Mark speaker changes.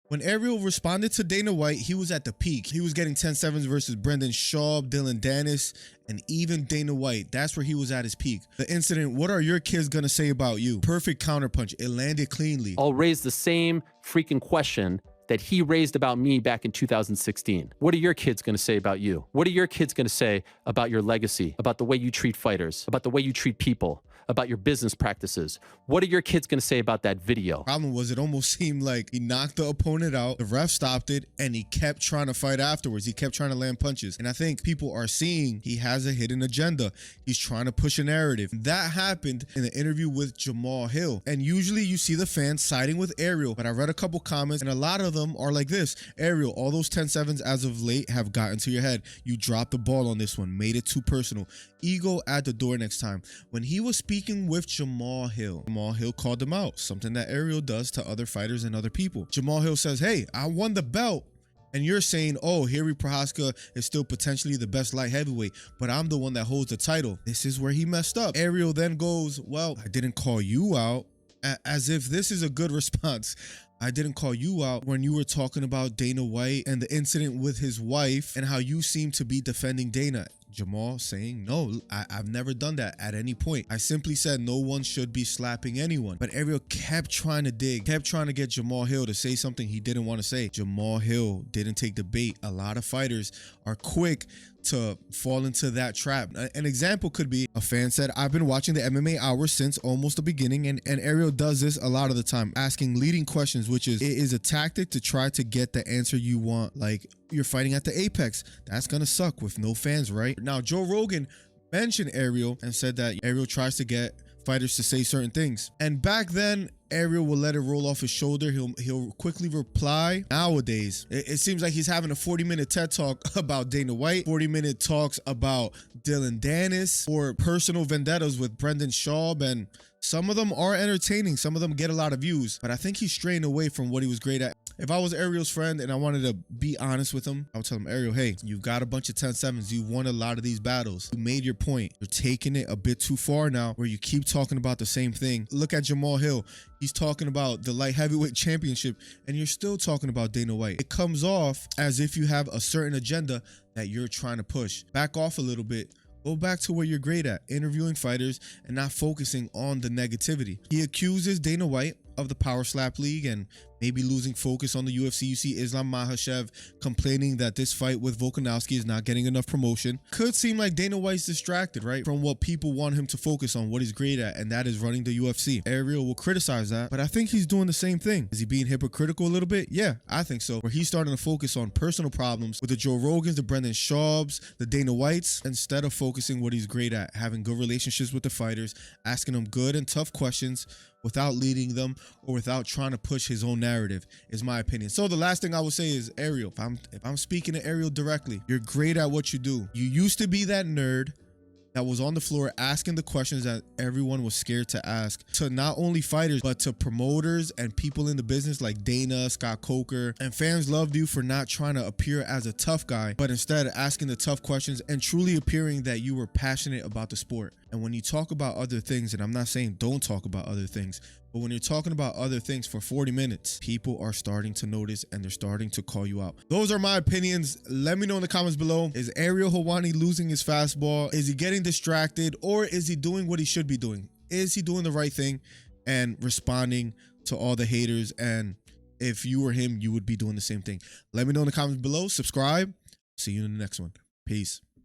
Speaker 1: When Ariel responded to Dana White, he was at the peak. He was getting 10-7s versus Brendan Schaub, Dylan Dennis, and even Dana White. That's where he was at his peak. The incident, what are your kids gonna say about you? Perfect counterpunch. It landed cleanly.
Speaker 2: I'll raise the same freaking question that he raised about me back in 2016. What are your kids gonna say about you? What are your kids gonna say about your legacy, about the way you treat fighters, about the way you treat people, about your business practices? What are your kids gonna say about that video?
Speaker 1: Problem was, it almost seemed like he knocked the opponent out, the ref stopped it, and he kept trying to fight afterwards. He kept trying to land punches. And I think people are seeing he has a hidden agenda. He's trying to push a narrative. That happened in the interview with Jamahal Hill. And usually you see the fans siding with Ariel, but I read a couple comments and a lot of them are like this: Ariel, all those 10-7s as of late have gotten to your head. You dropped the ball on this one, made it too personal. Ego at the door next time. When he was speaking with Jamahal Hill called him out, something that Ariel does to other fighters and other people. Jamahal Hill says, hey, I won the belt. And you're saying, oh, Harry Prohaska is still potentially the best light heavyweight, but I'm the one that holds the title. This is where he messed up. Ariel then goes, well, I didn't call you out. As if this is a good response. I didn't call you out when you were talking about Dana White and the incident with his wife and how you seem to be defending Dana. Jamahal saying, no, I've never done that at any point. I simply said no one should be slapping anyone. But Ariel kept trying to dig, kept trying to get Jamahal Hill to say something he didn't want to say. Jamahal Hill didn't take the bait. A lot of fighters are quick to fall into that trap. An example could be, a fan said, I've been watching the MMA Hour since almost the beginning, and Ariel does this a lot of the time, asking leading questions, which is a tactic to try to get the answer you want. Like, you're fighting at the apex. That's gonna suck with no fans, right? Now, Joe Rogan mentioned Ariel and said that Ariel tries to get fighters to say certain things. And back then, Ariel will let it roll off his shoulder. He'll quickly reply. Nowadays, it seems like he's having a 40-minute TED talk about Dana White, 40-minute talks about Dylan Dennis, or personal vendettas with Brendan Schaub, and some of them are entertaining. Some of them get a lot of views, but I think he's straying away from what he was great at. If I was Ariel's friend and I wanted to be honest with him, I would tell him, Ariel, hey, you've got a bunch of 10-7s. You won a lot of these battles. You made your point. You're taking it a bit too far now where you keep talking about the same thing. Look at Jamahal Hill. He's talking about the light heavyweight championship and you're still talking about Dana White. It comes off as if you have a certain agenda that you're trying to push. Back off a little bit. Go back to where you're great at, interviewing fighters and not focusing on the negativity. He accuses Dana White of the Power Slap League and maybe losing focus on the UFC. You see Islam Makhachev complaining that this fight with Volkanovski is not getting enough promotion. Could seem like Dana White's distracted, right, from what people want him to focus on, what he's great at, and that is running the UFC. Ariel will criticize that, but I think he's doing the same thing. Is he being hypocritical a little bit? Yeah, I think so. Where he's starting to focus on personal problems with the Joe Rogans, the Brendan Schaubs, the Dana Whites, instead of focusing what he's great at, having good relationships with the fighters, asking them good and tough questions without leading them or without trying to push his own narrative, is my opinion. So the last thing I would say is, Ariel, if I'm speaking to Ariel directly, you're great at what you do. You used to be that nerd that was on the floor asking the questions that everyone was scared to ask, to not only fighters, but to promoters and people in the business like Dana, Scott Coker, and fans loved you for not trying to appear as a tough guy, but instead asking the tough questions and truly appearing that you were passionate about the sport. And when you talk about other things, and I'm not saying don't talk about other things, but when you're talking about other things for 40 minutes, people are starting to notice and they're starting to call you out. Those are my opinions. Let me know in the comments below. Is Ariel Helwani losing his fastball? Is he getting distracted? Or is he doing what he should be doing? Is he doing the right thing and responding to all the haters? And if you were him, you would be doing the same thing. Let me know in the comments below. Subscribe. See you in the next one. Peace.